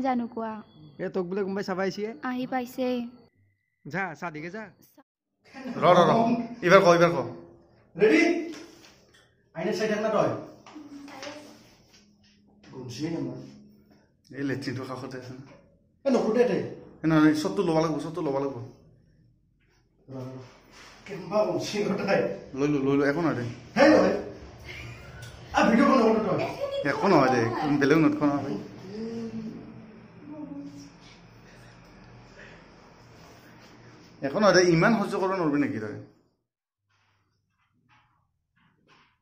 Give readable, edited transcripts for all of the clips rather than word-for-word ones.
জানো কোৱা এ তোক বোলে কোনোবাই চাব আহিছে আহি পাইছে যা চাদিকে যা ৰ এবাৰ ক ৰেডি আইনে চাই থাক না তই গুমছিয়ে নামাৰ এই লেট্ৰিনটো কাষতে আছে না এ নকৰোঁতে দে নহয় চবটো ল'ব লাগিব কেম্বা গুমছি নটাই লৈ লো একো নহয় দে হে নহয় ভিডিঅ' বনাব তই একো নহয় দে বেলেগ নটখন নহয় একো নহয় দে ইমান সহ্য কৰিব নোৱাৰিবি নেকি তই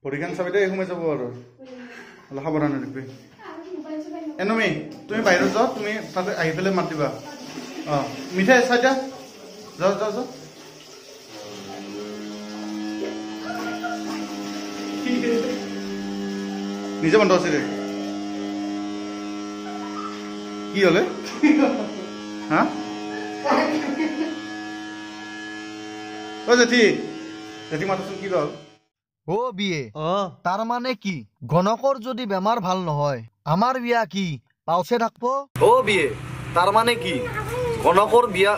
পৰীক্ষা চাবি দে সোমাই যাব আৰু অলপ সাৱধানে দেখবি এনমি তুমি বাহিৰত যাওঁ তুমি তাতে আহি পেলাই মাত দিবা মিঠাই চাই দিয়া যাওঁ নিজে বন্ধ আছে দে কি হলে হা জেঠি মাতচোন কি হ'ল ও বিয়ে তার মানে কি গণকৰ যদি বেমাৰ ভাল নহয় আমাৰ বিয়া কি পাউছে থাকবো ও বিয়ে তাৰ মানে কি গণকৰ বিয়া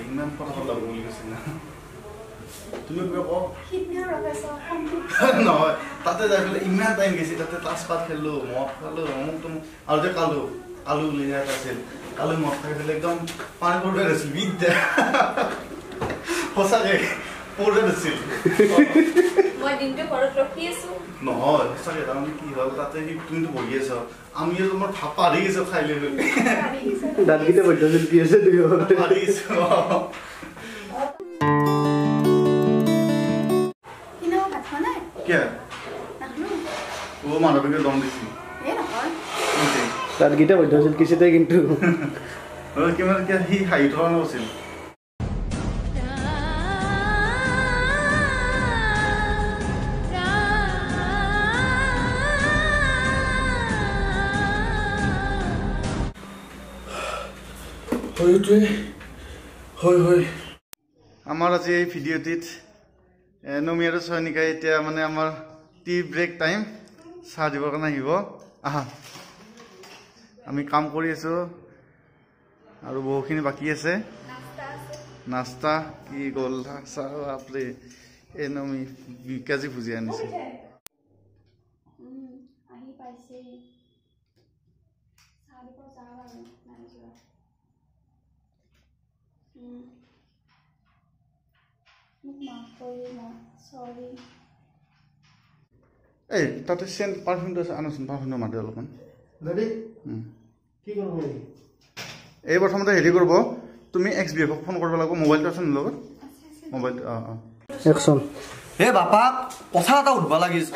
ইমান কথা লাভ বুলি কৈছে না তুমি নহয় তাতে যাই পেলাই ইমান টাইম গেছি তাতে তাচ পাত খেলো মদ খালো অমুক তমুক আৰু যে কালু লিজাত আছিল কালু মদ খাই পেলাই একদম পানী পৰবে আছিল বিদ্যা সঁচাকে পৰবে আছিল মই দিনটো ঘৰত ৰখি আছো নহয় সঁচাকে তাৰমানে কি হ'ল তাতে তুমিতো বহি আছ আমি তোমাৰ ভাপা হাৰি গেছো খাই লৈ দাঁতকেইটা বৈধ শিল্পী আছে দুই হাৰি গেছো ও মানৱীকে দম দিছি দাঁতকেইটা বৈধ শিল্পীছে কিন্তু কিমান সি হাঁহি থকা নাছিল হয় আমাৰ আজি এই ভিডিঅ'টিত নমি আৰু চয়নিকাই এতিয়া মানে আমাৰ টি ব্ৰেক টাইম চাহ দিবৰ কাৰণে আহিব আহা আমি কাম কৰি আছো আৰু বহুখিনি বাকী আছে নাস্তা কি গ'ল চাহ বাপৰে এই নমি 2 কেজি ভুজি আনিছে আহি পাইছে চাহ দিব যাওঁ আৰু নাই যোৱা মোক মাফ কৰিবা সৰি এই তাতে চেণ্ট পাৰফিউমটো আছে আনোচোন পাৰফিউমটো মাতে অলপমান ৰেডি কি কৰিব এই প্ৰথমতে হেৰি কৰিব তুমি XBF-ক ফোন কৰিব লাগিব মোবাইলটো আছে লগত মোবাইলটো একচন এ বাপাক কথা এটা উঠবা লাগিছিল